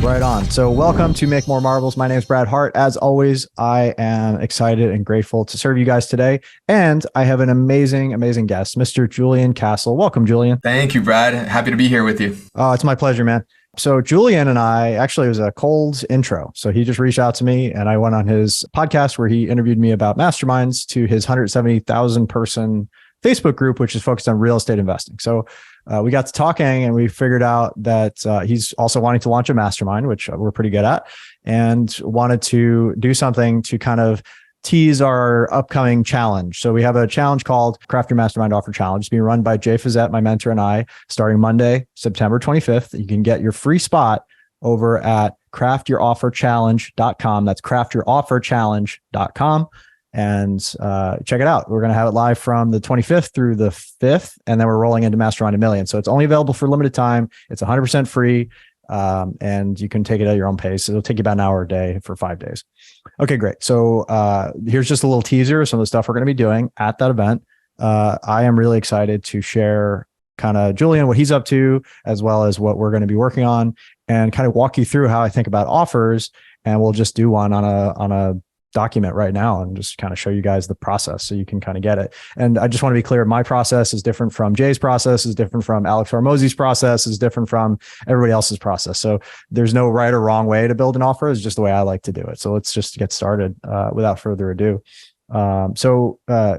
Right on. So welcome to Make More Marbles. My name is Brad Hart. As always, I am excited and grateful to serve you guys today. And I have an amazing, amazing guest, Mr. Julian Castle. Welcome, Julian. Thank you, Brad. Happy to be here with you. Oh, it's my pleasure, man. So Julian and I, actually, it was a cold intro. So he just reached out to me and I went on his podcast where he interviewed me about Masterminds to his 170,000 person Facebook group, which is focused on real estate investing. So we got to talking and we figured out that he's also wanting to launch a mastermind, which we're pretty good at, and wanted to do something to kind of tease our upcoming challenge. So we have a challenge called Craft Your Mastermind Offer Challenge. It's being run by Jay Fazette, my mentor, and I, starting Monday, September 25th. You can get your free spot over at craftyourofferchallenge.com. That's craftyourofferchallenge.com. And check it out. We're going to have it live from the 25th through the 5th, and then we're rolling into Mastermind to Millions. So it's only available for a limited time. It's 100% free, and you can take it at your own pace. It'll take you about an hour a day for 5 days. Okay, great. So here's just a little teaser of some of the stuff we're going to be doing at that event. I am really excited to share kind of Julian, what he's up to, as well as what we're going to be working on, and kind of walk you through how I think about offers. And we'll just do one on a document right now and just kind of show you guys the process so you can kind of get it. And I just want to be clear, my process is different from Jay's process, is different from Alex Hormozi's process, is different from everybody else's process. So there's no right or wrong way to build an offer. It's just the way I like to do it. So let's just get started without further ado.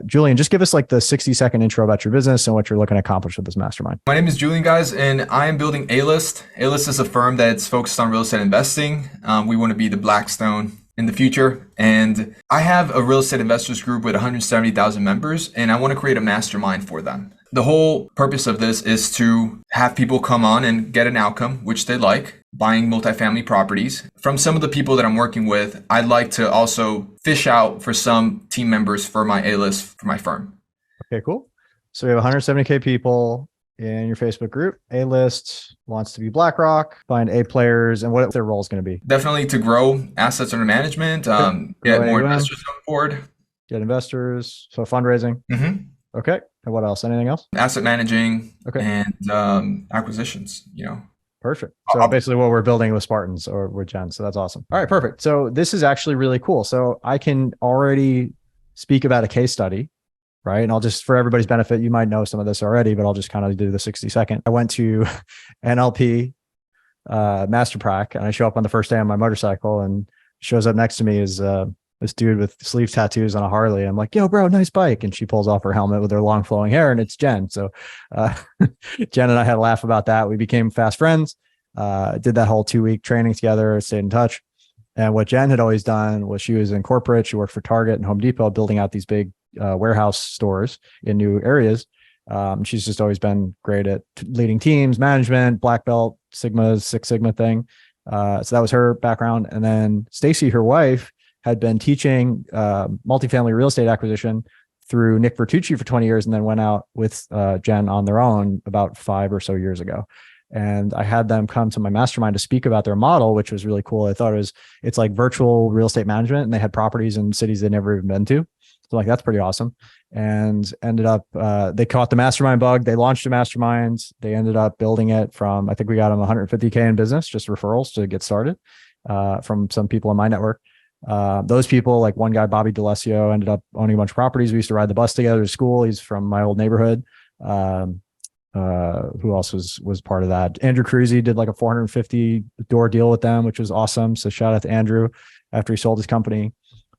Julian, just give us like the 60-second intro about your business and what you're looking to accomplish with this mastermind. My name is Julian, guys, and I am building A-List. A-List is a firm that's focused on real estate investing. We want to be the Blackstone in the future. And I have a real estate investors group with 170,000 members, and I want to create a mastermind for them. The whole purpose of this is to have people come on and get an outcome, which they like, buying multifamily properties. From some of the people that I'm working with, I'd like to also fish out for some team members for my A-List for my firm. Okay, cool. So we have 170K people in your Facebook group. A-List wants to be BlackRock, find A players, and what their role is going to be. Definitely to grow assets under management, get more investors on board. Get investors, so fundraising. Mm-hmm. Okay, and what else? Anything else? Asset managing, okay, and acquisitions, Perfect. So basically what we're building with Spartans or with Jen. So that's awesome. All right, perfect. So this is actually really cool. So I can already speak about a case study, right? And I'll just, for everybody's benefit, you might know some of this already, but I'll just kind of do the 60-second. I went to NLP Master Prac, and I show up on the first day on my motorcycle, and shows up next to me is this dude with sleeve tattoos on a Harley. I'm like, yo, bro, nice bike. And she pulls off her helmet with her long flowing hair, and it's Jen. So Jen and I had a laugh about that. We became fast friends, did that whole 2-week training together, stayed in touch. And what Jen had always done was she was in corporate. She worked for Target and Home Depot, building out these big warehouse stores in new areas. She's just always been great at leading teams, management, black belt, Six Sigma thing. So that was her background. And then Stacy, her wife, had been teaching multifamily real estate acquisition through Nick Vertucci for 20 years, and then went out with Jen on their own about 5 or so years ago. And I had them come to my mastermind to speak about their model, which was really cool. I thought it's like virtual real estate management, and they had properties in cities they'd never even been to. So like, that's pretty awesome. And ended up, they caught the mastermind bug. They launched a mastermind. They ended up building it from, I think we got them 150K in business, just referrals to get started from some people in my network. Those people, like one guy, Bobby DeLessio, ended up owning a bunch of properties. We used to ride the bus together to school. He's from my old neighborhood. Who else was part of that? Andrew Cruzy did like a 450 door deal with them, which was awesome. So shout out to Andrew after he sold his company,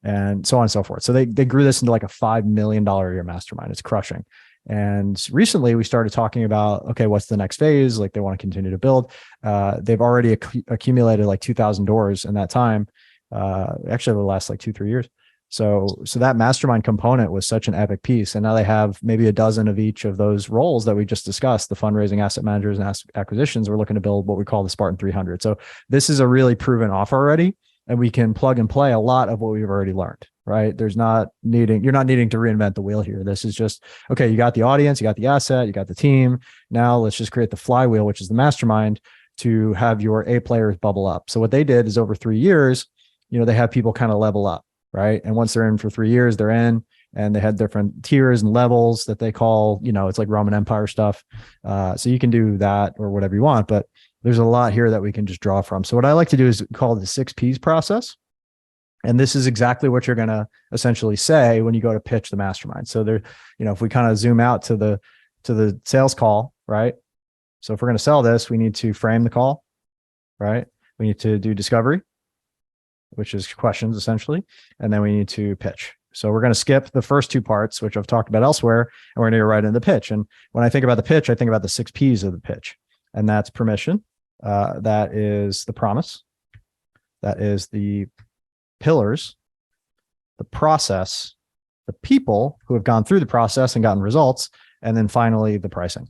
and so on and so forth. So they grew this into like a $5 million a year mastermind. It's crushing. And recently we started talking about, okay, what's the next phase? Like, they want to continue to build. They've already accumulated like 2,000 doors in that time. Actually over the last like 2-3 years. So that mastermind component was such an epic piece. And now they have maybe a dozen of each of those roles that we just discussed, the fundraising, asset managers, and acquisitions. We're looking to build what we call the Spartan 300. So this is a really proven offer already, and we can plug and play a lot of what we've already learned, right? You're not needing to reinvent the wheel here. This is just, okay, you got the audience, you got the asset, you got the team. Now let's just create the flywheel, which is the mastermind, to have your A players bubble up. So what they did is over 3 years, they have people kind of level up, right? And once they're in for 3 years, they're in, and they had different tiers and levels that they call, it's like Roman Empire stuff. So you can do that or whatever you want, but there's a lot here that we can just draw from. So what I like to do is call it the 6Ps process. And this is exactly what you're going to essentially say when you go to pitch the mastermind. So there, if we kind of zoom out to the sales call, right? So if we're going to sell this, we need to frame the call, right? We need to do discovery, which is questions essentially. And then we need to pitch. So we're going to skip the first two parts, which I've talked about elsewhere, and we're going to go right into the pitch. And when I think about the pitch, I think about the 6Ps of the pitch. And that's permission. That is the promise. That is the pillars, the process, the people who have gone through the process and gotten results, and then finally the pricing,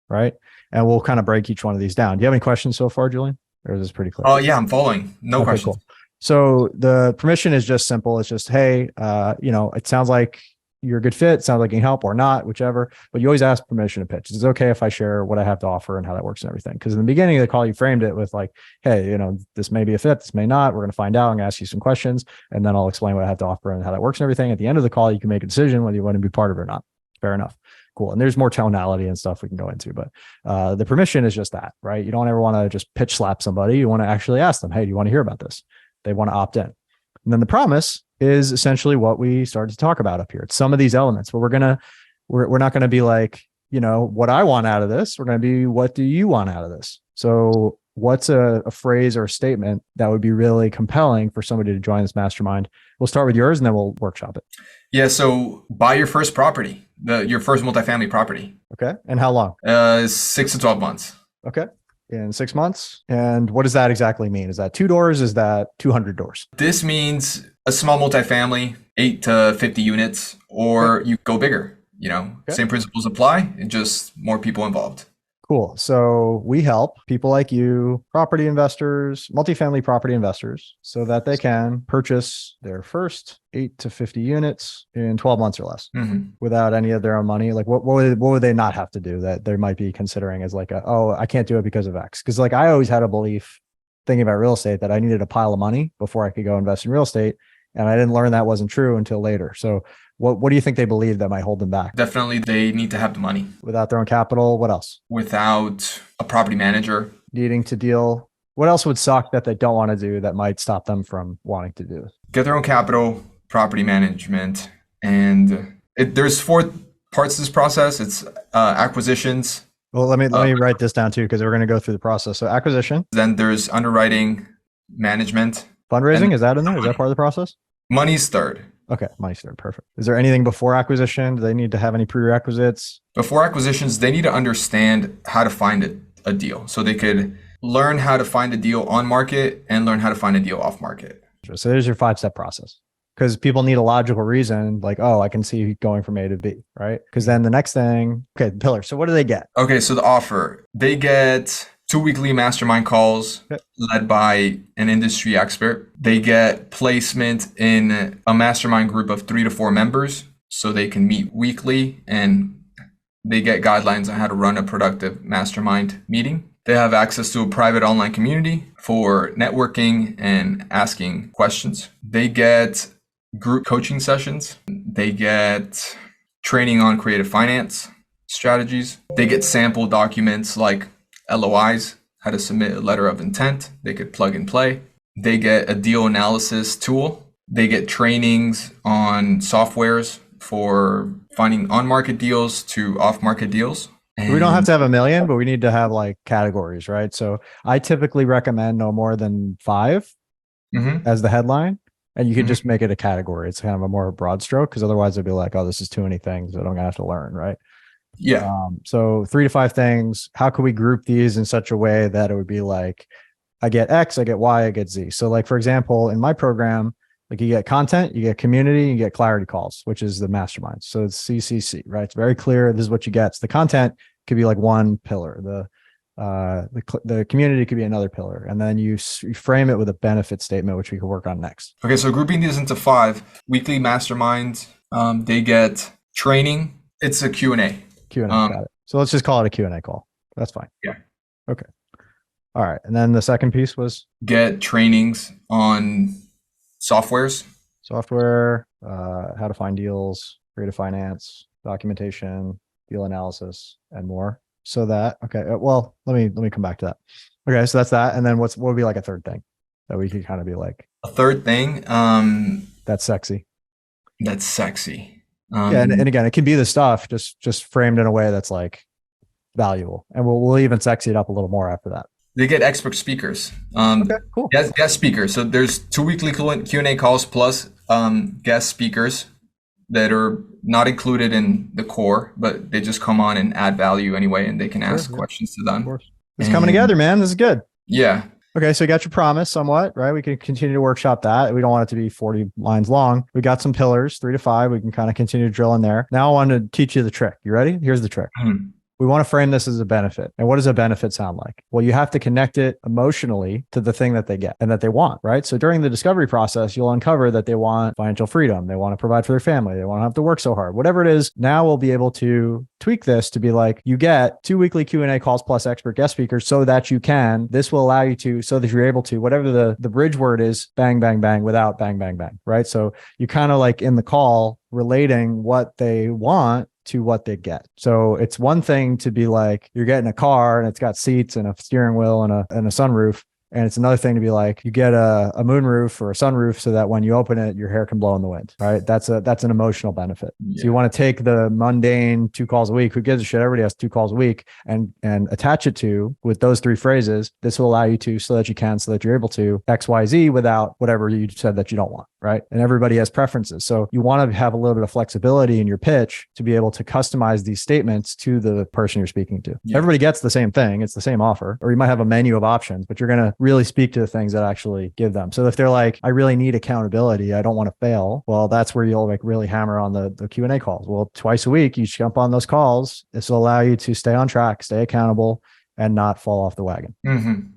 right? And we'll kind of break each one of these down. Do you have any questions so far, Julian? Or is this pretty clear? Oh yeah, I'm following. No questions. Cool. So the permission is just simple. It's just, hey, it sounds like you're a good fit. It sounds like you can help or not, whichever. But you always ask permission to pitch. It's okay if I share what I have to offer and how that works and everything. Because in the beginning of the call, you framed it with like, hey, this may be a fit, this may not. We're going to find out. I'm going to ask you some questions, and then I'll explain what I have to offer and how that works and everything. At the end of the call, you can make a decision whether you want to be part of it or not. Fair enough. Cool. And there's more tonality and stuff we can go into, but the permission is just that, right? You don't ever want to just pitch slap somebody. You want to actually ask them, hey, do you want to hear about this? They want to opt in. And then the promise is essentially what we started to talk about up here. It's some of these elements, but we're not going to be like, what I want out of this. We're going to be, what do you want out of this? So what's a phrase or a statement that would be really compelling for somebody to join this mastermind? We'll start with yours and then we'll workshop it. Yeah. So buy your first property, your first multifamily property. Okay. And how long? 6 to 12 months. Okay. In 6 months. And what does that exactly mean? Is that 2 doors? Is that 200 doors? This means a small multifamily, 8 to 50 units, or you go bigger. Same principles apply, and just more people involved. Cool. So we help people like you, property investors, multifamily property investors, so that they can purchase their first 8 to 50 units in 12 months or less without any of their own money. Like what would they not have to do that they might be considering as like, I can't do it because of X? Because like I always had a belief thinking about real estate that I needed a pile of money before I could go invest in real estate. And I didn't learn that wasn't true until later. So what do you think they believe that might hold them back? Definitely they need to have the money. Without their own capital, what else? Without a property manager. Needing to deal. What else would suck that they don't want to do that might stop them from wanting to do it? Get their own capital, property management, and there's 4 parts to this process. It's acquisitions. Well, let me write this down too, because we're going to go through the process. So acquisition. Then there's underwriting, management. Fundraising, is that in there? Is that part of the process? Money's third. Okay, money's third. Perfect. Is there anything before acquisition? Do they need to have any prerequisites? Before acquisitions, they need to understand how to find a deal. So they could learn how to find a deal on market and learn how to find a deal off market. So there's your 5-step process. Because people need a logical reason, like, I can see going from A to B, right? Because then the next thing, the pillar. So what do they get? Okay, so the offer, they get 2 weekly mastermind calls led by an industry expert. They get placement in a mastermind group of 3 to 4 members, so they can meet weekly, and they get guidelines on how to run a productive mastermind meeting. They have access to a private online community for networking and asking questions. They get group coaching sessions. They get training on creative finance strategies. They get sample documents like LOIs, how to submit a letter of intent. They could plug and play. They get a deal analysis tool. They get trainings on softwares for finding on-market deals to off-market deals. And we don't have to have 1 million, but we need to have like categories, right? So I typically recommend no more than 5 as the headline. And you could just make it a category. It's kind of a more broad stroke, because otherwise it'd be like, this is too many things that I'm going to have to learn, right? Yeah. So 3 to 5 things. How could we group these in such a way that it would be like, I get X, I get Y, I get Z. So like, for example, in my program, like you get content, you get community, you get clarity calls, which is the mastermind. So it's CCC, right? It's very clear. This is what you get. So the content could be like one pillar. The community could be another pillar, and then you frame it with a benefit statement, which we could work on next. Okay, so grouping these into 5 weekly masterminds. They get training. It's a Q&A. Q&A, got it. So let's just call it a Q&A call. That's fine. Yeah. Okay. All right, and then the second piece was get trainings on softwares. Software, how to find deals, creative finance, documentation, deal analysis, and more. So that, okay, well, let me come back to that. Okay, so that's that. And then what would be like a third thing that we could kind of be like, A third thing, that's sexy. that's sexy. Yeah, and again, it can be the stuff just framed in a way that's like valuable, and we'll even sexy it up a little more after that. They get expert speakers. Okay, cool. Guest speakers. So there's 2 weekly Q&A calls plus guest speakers that are not included in the core, but they just come on and add value anyway, and they can ask questions to them. Of course. It's coming together, man. This is good. Yeah. Okay, so you got your promise somewhat, right? We can continue to workshop that. We don't want it to be 40 lines long. We got some pillars, 3 to 5. We can kind of continue to drill in there. Now I want to teach you the trick. You ready? Here's the trick. We want to frame this as a benefit. And what does a benefit sound like? Well, you have to connect it emotionally to the thing that they get and that they want, right? So during the discovery process, you'll uncover that they want financial freedom. They want to provide for their family. They want to have to work so hard. Whatever it is, now we'll be able to tweak this to be like, you get 2 weekly Q&A calls plus expert guest speakers so that you can, this will allow you to, so that you're able to, whatever the bridge word is, bang, bang, bang, without bang, bang, bang, right? So you kind of like in the call relating what they want to what they get. So it's one thing to be like, you're getting a car and it's got seats and a steering wheel and a sunroof. And it's another thing to be like, you get a moonroof or a sunroof so that when you open it, your hair can blow in the wind, right? That's an emotional benefit. Yeah. So you want to take the mundane 2 calls a week, who gives a shit? Everybody has 2 calls a week, and attach it to, with those 3 phrases, this will allow you to, so that you can, so that you're able to X, Y, Z without whatever you said that you don't want, right? And everybody has preferences. So you want to have a little bit of flexibility in your pitch to be able to customize these statements to the person you're speaking to. Yeah. Everybody gets the same thing. It's the same offer, or you might have a menu of options, but you're going to really speak to the things that actually give them. So if they're like, I really need accountability, I don't want to fail, well, that's where you'll like really hammer on the Q&A calls. Well, twice a week, you jump on those calls. This will allow you to stay on track, stay accountable, and not fall off the wagon.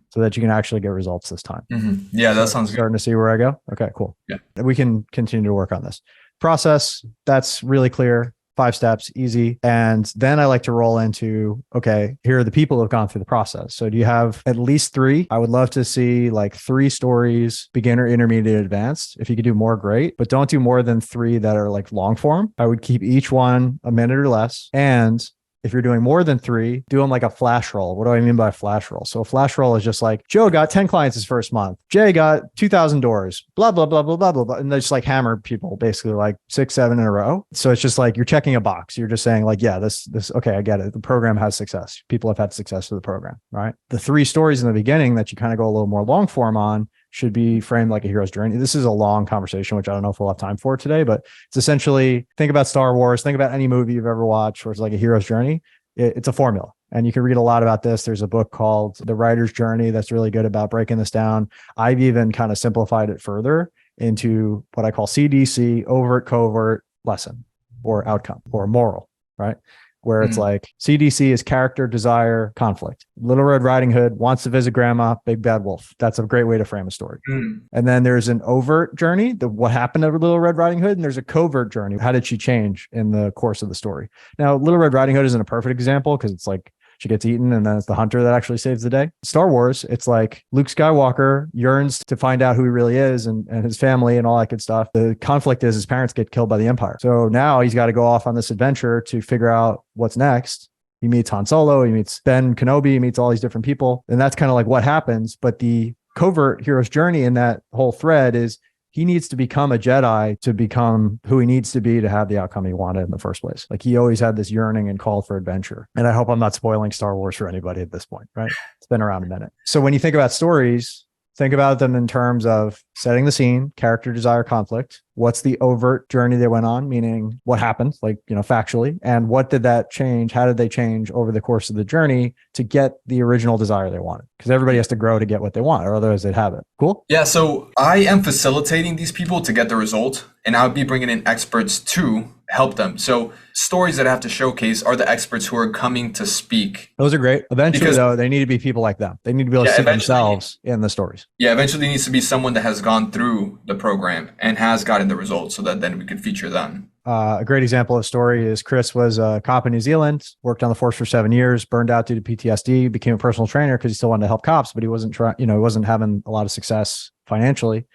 So that you can actually get results this time. Yeah, that sounds good. Starting to see where I go? Okay, cool. Yeah. We can continue to work on this. Process, that's really clear. 5 steps, easy. And then I like to roll into, okay, here are the people who have gone through the process. So do you have at least 3? I would love to see like 3 stories, beginner, intermediate, advanced. If you could do more, great, but don't do more than 3 that are like long form. I would keep each one a minute or less. And if you're doing more than 3, do them like a flash roll. What do I mean by a flash roll? So a flash roll is just like, Joe got 10 clients his first month. Jay got 2,000 doors, blah, blah, blah, blah, blah, blah, blah. And they just like hammer people basically like 6, 7 in a row. So it's just like, you're checking a box. You're just saying like, yeah, this, okay, I get it. The program has success. People have had success with the program, right? The 3 stories in the beginning that you kind of go a little more long form on should be framed like a hero's journey. This is a long conversation, which I don't know if we'll have time for today, but it's essentially, think about Star Wars, think about any movie you've ever watched where it's like a hero's journey. It's a formula. And you can read a lot about this. There's a book called The Writer's Journey that's really good about breaking this down. I've even kind of simplified it further into what I call CDC, overt, covert, lesson, or outcome, or moral, right? Where it's like CDC is character, desire, conflict. Little Red Riding Hood wants to visit grandma, big bad wolf. That's a great way to frame a story. And then there's an overt journey, what happened to Little Red Riding Hood, and there's a covert journey. How did she change in the course of the story? Now, Little Red Riding Hood isn't a perfect example because it's like she gets eaten and then it's the hunter that actually saves the day. Star Wars, it's like Luke Skywalker yearns to find out who he really is and his family and all that good stuff. The conflict is his parents get killed by the Empire. So now he's got to go off on this adventure to figure out what's next. He meets Han Solo, he meets Ben Kenobi, he meets all these different people. And that's kind of like what happens. But the covert hero's journey in that whole thread is he needs to become a Jedi to become who he needs to be to have the outcome he wanted in the first place. Like he always had this yearning and call for adventure. And I hope I'm not spoiling Star Wars for anybody at this point, right? It's been around a minute. So when you think about stories, think about them in terms of setting the scene, character, desire, conflict. What's the overt journey they went on? Meaning what happened, like, factually, and what did that change? How did they change over the course of the journey to get the original desire they wanted? Because everybody has to grow to get what they want, or otherwise they'd have it. Cool? Yeah. So I am facilitating these people to get the result, and I would be bringing in experts to help them. So stories that I have to showcase are the experts who are coming to speak. Those are great. Eventually, though, they need to be people like them. They need to be able to see themselves in the stories. Yeah, eventually needs to be someone that has gone through the program and has gotten the results so that then we can feature them. A great example of story is Chris was a cop in New Zealand, worked on the force for 7 years, burned out due to PTSD, became a personal trainer because he still wanted to help cops, but he wasn't he wasn't having a lot of success financially,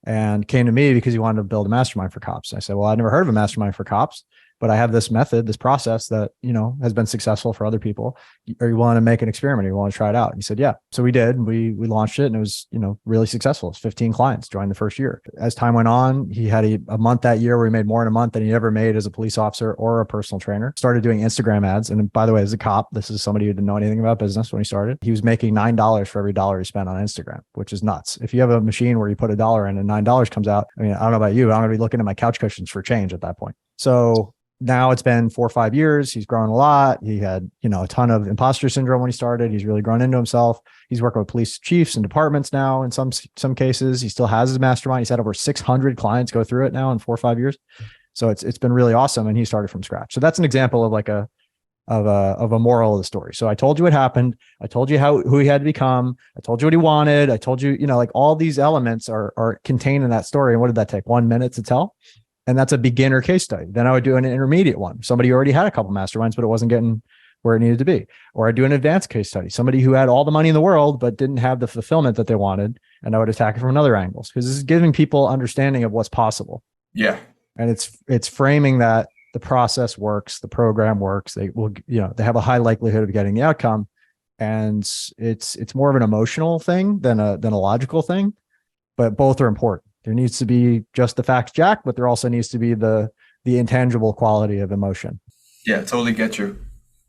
and came to me because he wanted to build a mastermind for cops. I said, well, I'd never heard of a mastermind for cops, but I have this method, this process that, has been successful for other people. Are you willing to make an experiment? Or you want to try it out? And he said, yeah. So we did. We launched it, and it was, really successful. It was 15 clients joined the first year. As time went on, he had a month that year where he made more in a month than he ever made as a police officer or a personal trainer. Started doing Instagram ads. And by the way, as a cop, this is somebody who didn't know anything about business when he started. He was making $9 for every dollar he spent on Instagram, which is nuts. If you have a machine where you put $1 in and $9 comes out, I mean, I don't know about you, but I'm going to be looking at my couch cushions for change at that point. So now it's been 4 or 5 years. He's grown a lot. He had, a ton of imposter syndrome when he started. He's really grown into himself. He's working with police chiefs and departments now in some cases. He still has his mastermind. He's had over 600 clients go through it now in 4 or 5 years. So it's been really awesome. And he started from scratch. So that's an example of a moral of the story. So I told you what happened. I told you who he had to become. I told you what he wanted. I told you, all these elements are contained in that story. And what did that take? 1 minute to tell? And that's a beginner case study. Then I would do an intermediate one. Somebody who already had a couple masterminds, but it wasn't getting where it needed to be. Or I'd do an advanced case study. Somebody who had all the money in the world, but didn't have the fulfillment that they wanted. And I would attack it from another angles, because this is giving people understanding of what's possible. Yeah. And it's framing that the process works, the program works. They will, they have a high likelihood of getting the outcome. And it's more of an emotional thing than a logical thing, but both are important. There needs to be just the facts, Jack, but there also needs to be the intangible quality of emotion. Yeah, totally get you.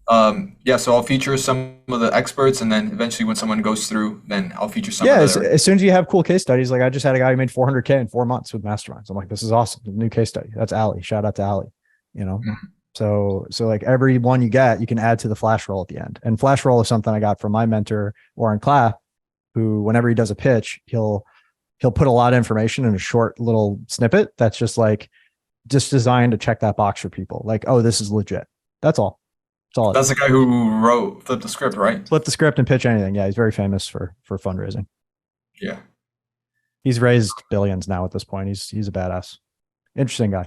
So I'll feature some of the experts, and then eventually when someone goes through, then I'll feature some. Yeah, as soon as you have cool case studies, like I just had a guy who made $400K in 4 months with Masterminds. I'm like, this is awesome. New case study. That's Ali. Shout out to Ali. Mm-hmm. So like every one you get, you can add to the flash roll at the end. And flash roll is something I got from my mentor, Warren Clapp, who whenever he does a pitch, he'll put a lot of information in a short little snippet that's just designed to check that box for people. Like, oh, this is legit. That's all. That's the guy who flipped the script, right? Flip the script and pitch anything. Yeah, he's very famous for fundraising. Yeah. He's raised billions now at this point. He's a badass. Interesting guy.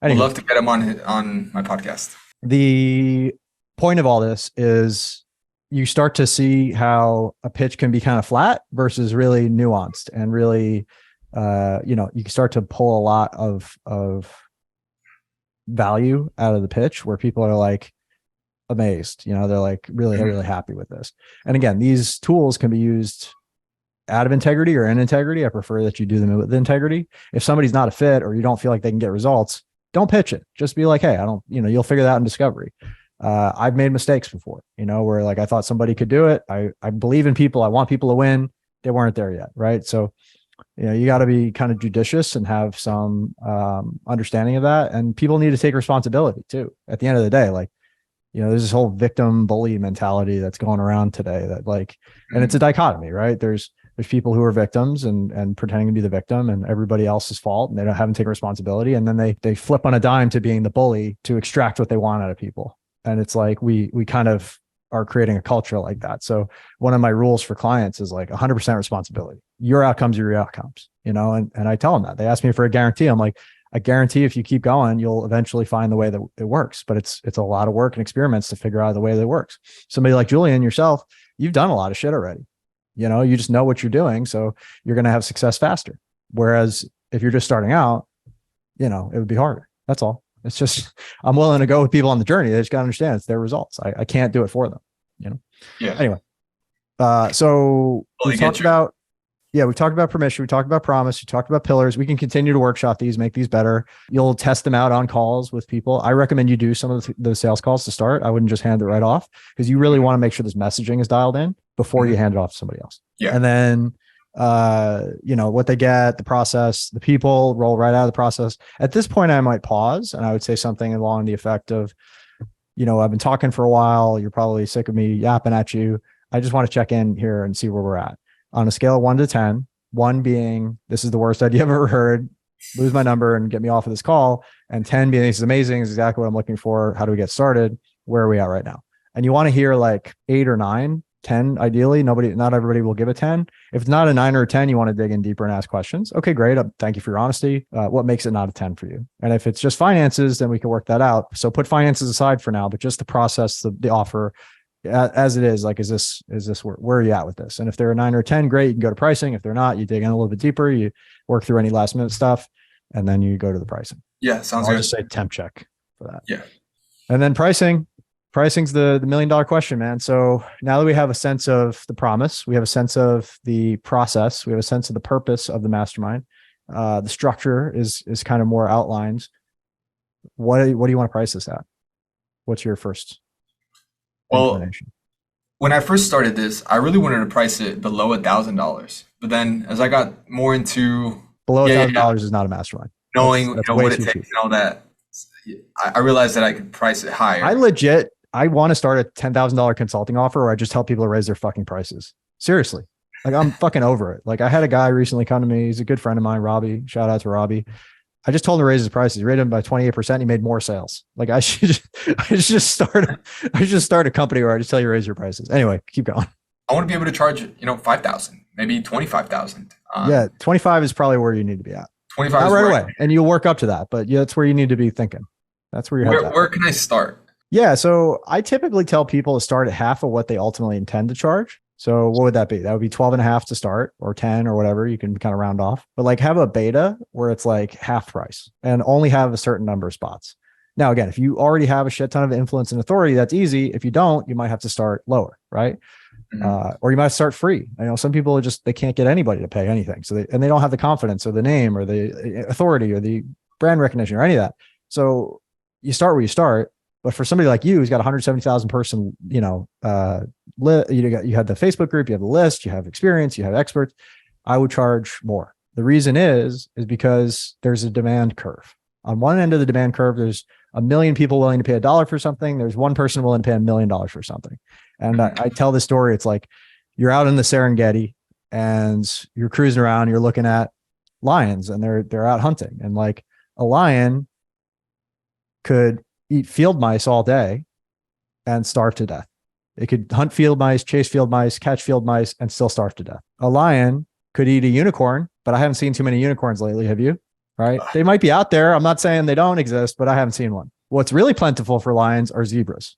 Anyway, I'd love to get him on my podcast. The point of all this is you start to see how a pitch can be kind of flat versus really nuanced, and really, you can start to pull a lot of value out of the pitch where people are like amazed, they're like really, really happy with this. And again, these tools can be used out of integrity or in integrity. I prefer that you do them with integrity. If somebody's not a fit or you don't feel like they can get results, don't pitch it. Just be like, hey, you'll figure that out in discovery. I've made mistakes before, where like I thought somebody could do it. I believe in people. I want people to win. They weren't there yet. Right. So, you got to be kind of judicious and have some understanding of that. And people need to take responsibility too. At the end of the day, like, there's this whole victim bully mentality that's going around today that and it's a dichotomy, right? There's people who are victims and pretending to be the victim and everybody else's fault, and they haven't taken responsibility. And then they flip on a dime to being the bully to extract what they want out of people. And it's like, we kind of are creating a culture like that. So one of my rules for clients is like 100% responsibility. Your outcomes are your outcomes, and I tell them that. They ask me for a guarantee. I'm like, I guarantee if you keep going, you'll eventually find the way that it works, but it's a lot of work and experiments to figure out the way that it works. Somebody like Julian, yourself, you've done a lot of shit already. You just know what you're doing. So you're going to have success faster. Whereas if you're just starting out, it would be harder. That's all. It's just, I'm willing to go with people on the journey. They just got to understand it's their results. I can't do it for them, Yeah. Anyway. So we talked about permission. We talked about promise. We talked about pillars. We can continue to workshop these, make these better. You'll test them out on calls with people. I recommend you do some of those sales calls to start. I wouldn't just hand it right off, because you really want to make sure this messaging is dialed in before you hand it off to somebody else. Yeah. And then, what they get, the process, the people roll right out of the process. At this point, I might pause and I would say something along the effect of, I've been talking for a while. You're probably sick of me yapping at you. I just want to check in here and see where we're at. On a scale of 1 to 10, 1 being, this is the worst idea I've ever heard, lose my number and get me off of this call. And 10 being, this is amazing, this is exactly what I'm looking for. How do we get started? Where are we at right now? And you want to hear like 8 or 9, 10, ideally. Not everybody will give a 10. If it's not a 9 or a 10, you want to dig in deeper and ask questions. Okay, great. Thank you for your honesty. What makes it not a 10 for you? And if it's just finances, then we can work that out. So put finances aside for now, but just the process, the offer, as it is, like, is this where are you at with this? And if they're a 9 or 10, great, you can go to pricing. If they're not, you dig in a little bit deeper, you work through any last minute stuff, and then you go to the pricing. Yeah, sounds I'll good. just say temp check. for that. Yeah. And then pricing's the $1 million question, man. So now that we have a sense of the promise, we have a sense of the process, we have a sense of the purpose of the mastermind. The structure is kind of more outlined. What do you want to price this at? What's your first inclination? When I first started this, I really wanted to price it below $1,000. But then as I got more into below $1,000 is not a mastermind. Knowing that's what it takes cheap. And all that, I realized that I could price it higher. I want to start a $10,000 consulting offer where I just help people to raise their fucking prices. Seriously. Like I'm fucking over it. Like I had a guy recently come to me. He's a good friend of mine, Robbie. Shout out to Robbie. I just told him to raise his prices. He rated him by 28%. He made more sales. Like I should just start a company where I just tell you to raise your prices. Anyway, keep going. I want to be able to charge, $5,000, maybe $25,000. Yeah. 25 is probably where you need to be at. 25 not right away. And you'll work up to that, but yeah, that's where you need to be thinking. That's where you're where can I start? Yeah. So I typically tell people to start at half of what they ultimately intend to charge. So what would that be? That would be 12 and a half to start, or 10 or whatever. You can kind of round off, but like have a beta where it's like half price and only have a certain number of spots. Now, again, if you already have a shit ton of influence and authority, that's easy. If you don't, you might have to start lower, right? Mm-hmm. Or you might start free. I know some people they can't get anybody to pay anything. So they don't have the confidence or the name or the authority or the brand recognition or any of that. So you start where you start. But for somebody like you, who's got 170,000 person, you have the Facebook group, you have the list, you have experience, you have experts, I would charge more. The reason is because there's a demand curve. On one end of the demand curve, there's 1 million people willing to pay $1 for something. There's one person willing to pay $1 million for something. And I tell this story. It's like you're out in the Serengeti and you're cruising around, you're looking at lions and they're out hunting. And like a lion could eat field mice all day and starve to death. It could hunt field mice, chase field mice, catch field mice, and still starve to death. A lion could eat a unicorn, but I haven't seen too many unicorns lately. Have you? Right? They might be out there. I'm not saying they don't exist, but I haven't seen one. What's really plentiful for lions are zebras.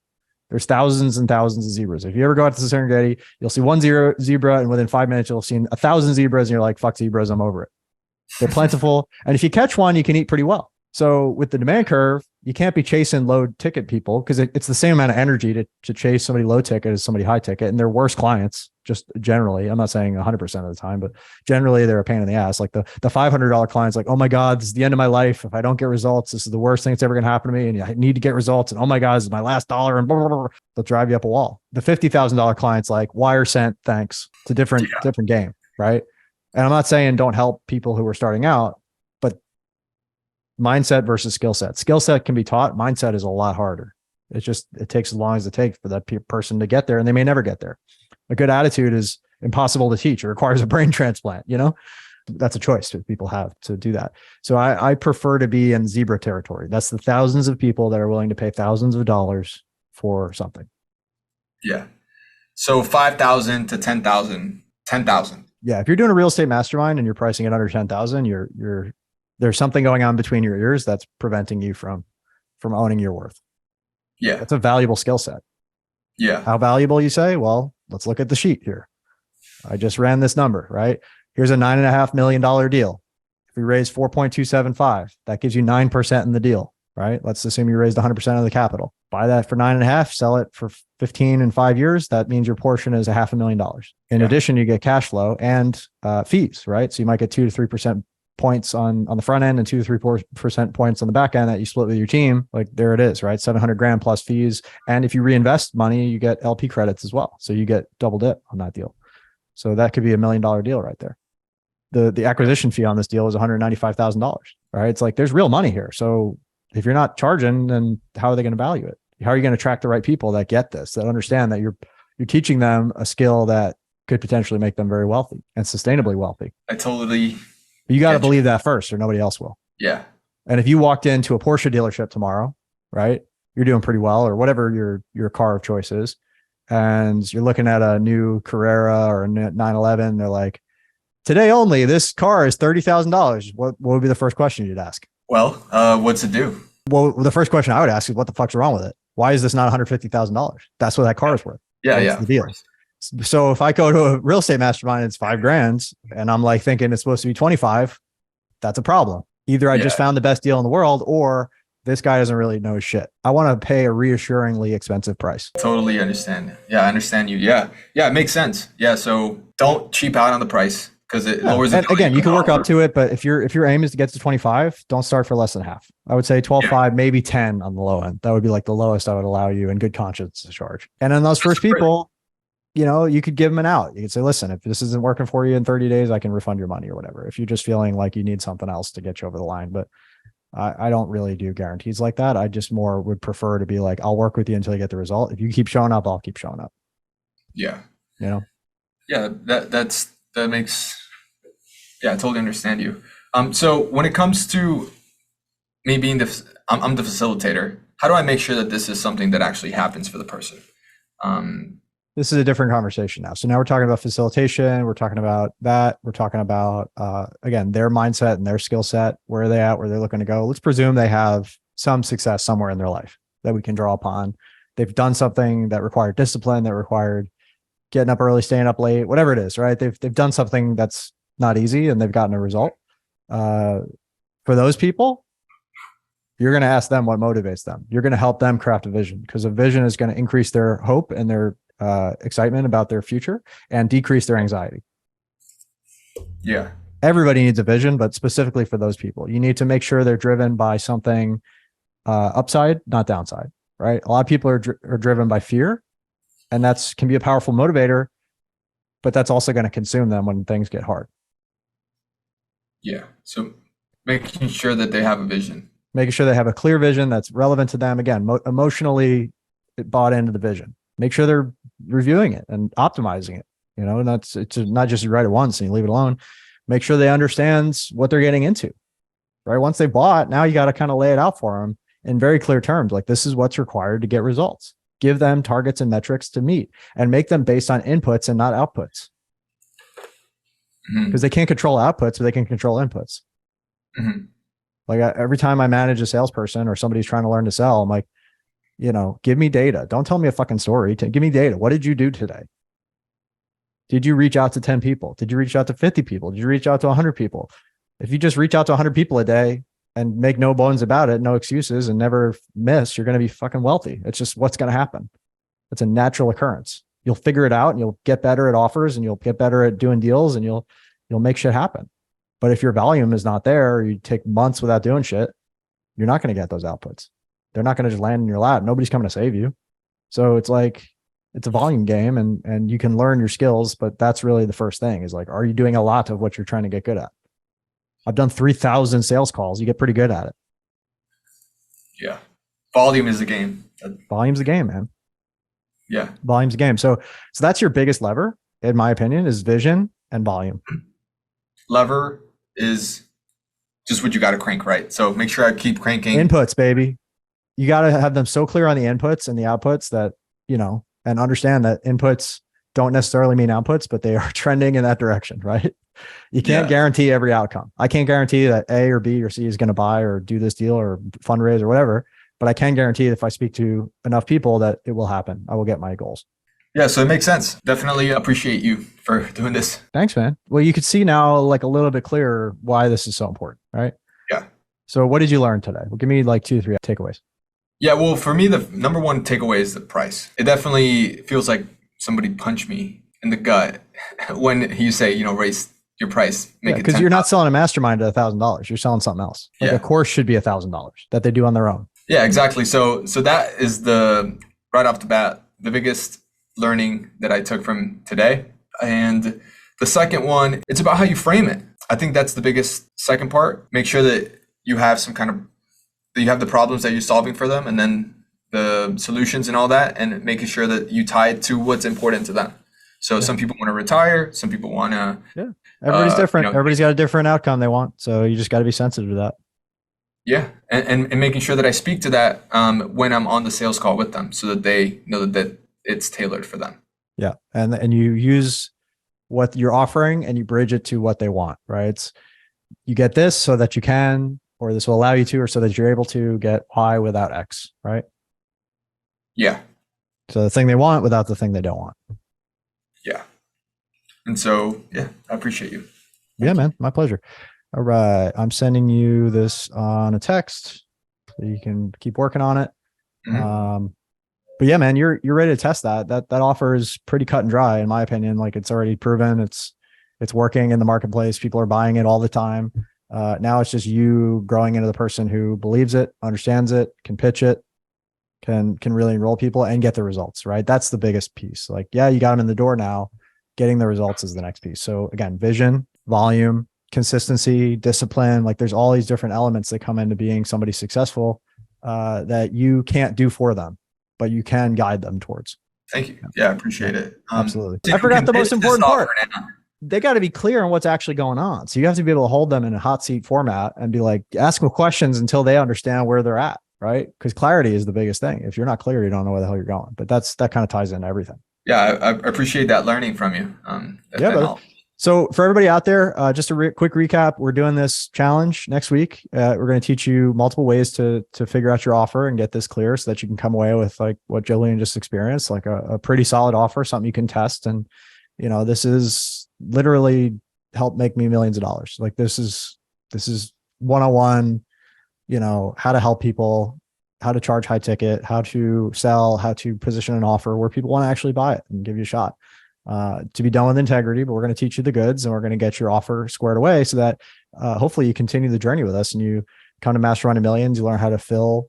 There's thousands and thousands of zebras. If you ever go out to the Serengeti, you'll see one zebra, and within 5 minutes, you'll have seen 1,000 zebras, and you're like, fuck zebras, I'm over it. They're plentiful. And if you catch one, you can eat pretty well. So with the demand curve, you can't be chasing low ticket people because it's the same amount of energy to chase somebody low ticket as somebody high ticket. And they're worse clients, just generally. I'm not saying 100% of the time, but generally they're a pain in the ass. Like the $500 client's like, oh my God, this is the end of my life. If I don't get results, this is the worst thing that's ever going to happen to me. And I need to get results. And oh my God, this is my last dollar. And blah, blah, blah. They'll drive you up a wall. The $50,000 client's like, wire sent, thanks. It's a different game, right? And I'm not saying don't help people who are starting out, but mindset versus skill set. Skill set can be taught. Mindset is a lot harder. It takes as long as it takes for that person to get there, and they may never get there. A good attitude is impossible to teach. It requires a brain transplant. That's a choice that people have to do that. So I prefer to be in zebra territory. That's the thousands of people that are willing to pay thousands of dollars for something. Yeah. So 5,000 to 10,000, 10,000. Yeah. If you're doing a real estate mastermind and you're pricing it under 10,000, there's something going on between your ears that's preventing you from owning your worth. Yeah. That's a valuable skill set. Yeah. How valuable, you say? Well, let's look at the sheet here. I just ran this number, right? Here's a $9.5 million deal. If we raise 4.275, that gives you 9% in the deal, right? Let's assume you raised 100% of the capital. Buy that for 9.5, sell it for 15 in 5 years. That means your portion is $500,000. In addition, you get cash flow and fees, right? So you might get 2 to 3% points on the front end and 2 to 3% points on the back end that you split with your team. Like there it is, right? 700 grand plus fees. And if you reinvest money, you get LP credits as well. So you get double dip on that deal. So that could be $1 million deal right there. The acquisition fee on this deal is $195,000, right? It's like, there's real money here. So if you're not charging, then how are they going to value it? How are you going to attract the right people that get this, that understand that you're teaching them a skill that could potentially make them very wealthy and sustainably wealthy? You got to believe that first or nobody else will. Yeah. And if you walked into a Porsche dealership tomorrow, right, you're doing pretty well or whatever your car of choice is, and you're looking at a new Carrera or a 911, they're like, today only, this car is $30,000. What would be the first question you'd ask? Well, what's it do? Well, the first question I would ask is, what the fuck's wrong with it? Why is this not $150,000? That's what that car is worth. That's the deal. So if I go to a real estate mastermind, it's $5,000 and I'm like thinking it's supposed to be 25, that's a problem. Either I just found the best deal in the world, or this guy doesn't really know shit. I want to pay a reassuringly expensive price. Totally understand. Yeah, I understand you. Yeah. Yeah, it makes sense. Yeah. So don't cheap out on the price because it lowers the And again, you can work up to it, but if your aim is to get to 25, don't start for less than half. I would say 12.5, maybe 10 on the low end. That would be like the lowest I would allow you in good conscience to charge. And then those first people, you know, you could give them an out. You could say, listen, if this isn't working for you in 30 days, I can refund your money or whatever. If you're just feeling like you need something else to get you over the line. But I don't really do guarantees like that. I just more would prefer to be like, I'll work with you until you get the result. If you keep showing up, I'll keep showing up. Yeah. You know? Yeah, that makes, yeah, I totally understand you. So when it comes to me being I'm the facilitator, how do I make sure that this is something that actually happens for the person? This is a different conversation now. So now we're talking about facilitation. We're talking about that. We're talking about, again, their mindset and their skill set. Where are they at? Where they're looking to go? Let's presume they have some success somewhere in their life that we can draw upon. They've done something that required discipline, that required getting up early, staying up late, whatever it is, right? They've done something that's not easy and they've gotten a result. For those people, you're going to ask them what motivates them. You're going to help them craft a vision, because a vision is going to increase their hope and their excitement about their future and decrease their anxiety. Yeah. Everybody needs a vision, but specifically for those people, you need to make sure they're driven by something upside, not downside, right? A lot of people are driven by fear, and that's can be a powerful motivator, but that's also going to consume them when things get hard. Yeah. So making sure that they have a vision. Making sure they have a clear vision that's relevant to them. Again, emotionally bought into the vision. Make sure they're reviewing it and optimizing it. You know, and it's not just you write it once and you leave it alone. Make sure they understand what they're getting into, right? Once they bought, now you got to kind of lay it out for them in very clear terms. Like, this is what's required to get results. Give them targets and metrics to meet, and make them based on inputs and not outputs. Because they can't control outputs, but they can control inputs. Mm-hmm. Like, every time I manage a salesperson or somebody's trying to learn to sell, I'm like, you know, give me data. Don't tell me a fucking story. Give me data. What did you do today? Did you reach out to 10 people? Did you reach out to 50 people? Did you reach out to 100 people? If you just reach out to 100 people a day and make no bones about it, no excuses, and never miss, you're going to be fucking wealthy. It's just what's going to happen. It's a natural occurrence. You'll figure it out and you'll get better at offers and you'll get better at doing deals and you'll make shit happen. But if your volume is not there, or you take months without doing shit, you're not going to get those outputs. They're not going to just land in your lap. Nobody's coming to save you. So it's like, it's a volume game, and you can learn your skills, but that's really the first thing is like, are you doing a lot of what you're trying to get good at? I've done 3,000 sales calls. You get pretty good at it. Yeah. Volume is the game. Volume's the game, man. Yeah. Volume's the game. So that's your biggest lever, in my opinion, is vision and volume. Lever is just what you got to crank, right? So make sure I keep cranking. Inputs, baby. You got to have them so clear on the inputs and the outputs that, you know, and understand that inputs don't necessarily mean outputs, but they are trending in that direction, right? You can't guarantee every outcome. I can't guarantee that A or B or C is going to buy or do this deal or fundraise or whatever, but I can guarantee if I speak to enough people that it will happen. I will get my goals. Yeah, so it makes sense. Definitely appreciate you for doing this. Thanks, man. Well, you could see now like a little bit clearer why this is so important, right? Yeah. So what did you learn today? Well, give me like 2 or 3 takeaways. Yeah, well, for me, the number one takeaway is the price. It definitely feels like somebody punched me in the gut when you say, you know, raise your price. Because you're not selling a mastermind at $1,000. You're selling something else. Like a course should be $1,000 that they do on their own. Yeah, exactly. So that is right off the bat, the biggest learning that I took from today. And the second one, it's about how you frame it. I think that's the biggest second part. Make sure that you have that you have the problems that you're solving for them, and then the solutions and all that, and making sure that you tie it to what's important to them. So some people want to retire, some people want to. Yeah, everybody's different. You know, everybody's got a different outcome they want. So you just got to be sensitive to that. Yeah, and making sure that I speak to that when I'm on the sales call with them, so that they know that it's tailored for them. Yeah, and you use what you're offering and you bridge it to what they want, right? You get this so that you can, or this will allow you to, or so that you're able to get Y without X, right? Yeah. So the thing they want without the thing they don't want. Yeah. And so, yeah, I appreciate you. Yeah, man. My pleasure. All right. I'm sending you this on a text. You can keep working on it. Mm-hmm. But yeah, man, you're ready to test that. That offer is pretty cut and dry, in my opinion. Like, it's already proven, it's working in the marketplace. People are buying it all the time. Now it's just you growing into the person who believes it, understands it, can pitch it, can really enroll people and get the results, right? That's the biggest piece. Like, yeah, you got them in the door now. Getting the results is the next piece. So again, vision, volume, consistency, discipline. Like, there's all these different elements that come into being somebody successful that you can't do for them, but you can guide them towards. Thank you. Yeah, I appreciate it. Absolutely. I forgot the most important part. They got to be clear on what's actually going on. So you have to be able to hold them in a hot seat format and be like, ask them questions until they understand where they're at, right? Because clarity is the biggest thing. If you're not clear, you don't know where the hell you're going. But that kind of ties into everything. Yeah, I appreciate that learning from you. Yeah, brother. So for everybody out there, just a quick recap, we're doing this challenge next week. We're going to teach you multiple ways to figure out your offer and get this clear so that you can come away with like what Julian just experienced, like a pretty solid offer, something you can test. And, this is literally help make me millions of dollars. Like, this is 101, how to help people, how to charge high ticket, how to sell, how to position an offer where people want to actually buy it and give you a shot. To be done with integrity, but we're going to teach you the goods and we're going to get your offer squared away so that hopefully you continue the journey with us and you come to Mastermind to Millions. You learn how to fill,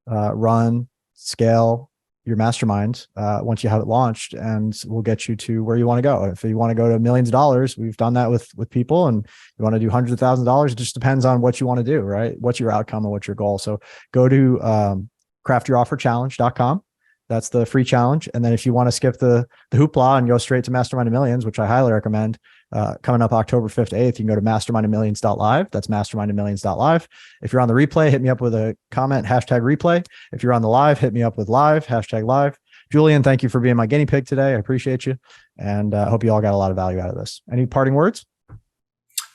run, scale your mastermind once you have it launched, and we'll get you to where you want to go. If you want to go to millions of dollars, we've done that with people, and you want to do hundreds of thousands of dollars, it just depends on what you want to do, right? What's your outcome and what's your goal? So go to craftyourofferchallenge.com. That's the free challenge. And then if you want to skip the hoopla and go straight to Mastermind to Millions, which I highly recommend, coming up October 5th to 8th, you can go to MastermindToMillions.live. That's MastermindToMillions.live. If you're on the replay, hit me up with a comment, #replay. If you're on the live, hit me up with live, #live. Julian, thank you for being my guinea pig today. I appreciate you. And I hope you all got a lot of value out of this. Any parting words?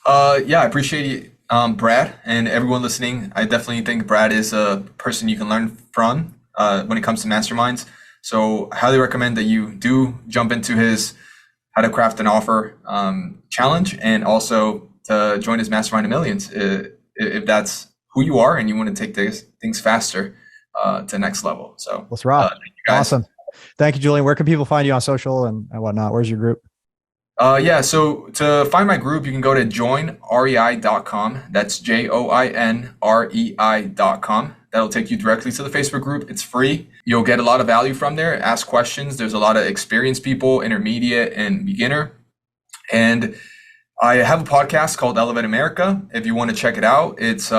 Yeah, I appreciate you, Brad, and everyone listening. I definitely think Brad is a person you can learn from when it comes to masterminds. So I highly recommend that you do jump into his How to Craft an Offer challenge, and also to join his Mastermind to Millions if that's who you are and you want to take things faster to the next level. So let's rock. Awesome. Thank you, Julian. Where can people find you on social and whatnot? Where's your group? Yeah, so to find my group, you can go to joinrei.com. That's JOINREI.com. That'll take you directly to the Facebook group. It's free. You'll get a lot of value from there. Ask questions. There's a lot of experienced people, intermediate and beginner. And I have a podcast called Elevate America. If you want to check it out, it's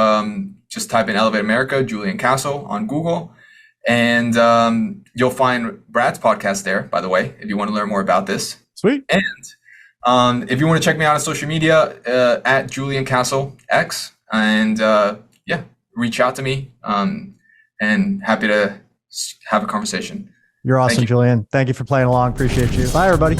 just type in Elevate America, Julian Castle on Google. And you'll find Brad's podcast there, by the way, if you want to learn more about this. Sweet. And if you want to check me out on social media, at Julian Castle X, and reach out to me, and happy to have a conversation. You're awesome, Julian. Thank you for playing along. Appreciate you. Bye, everybody.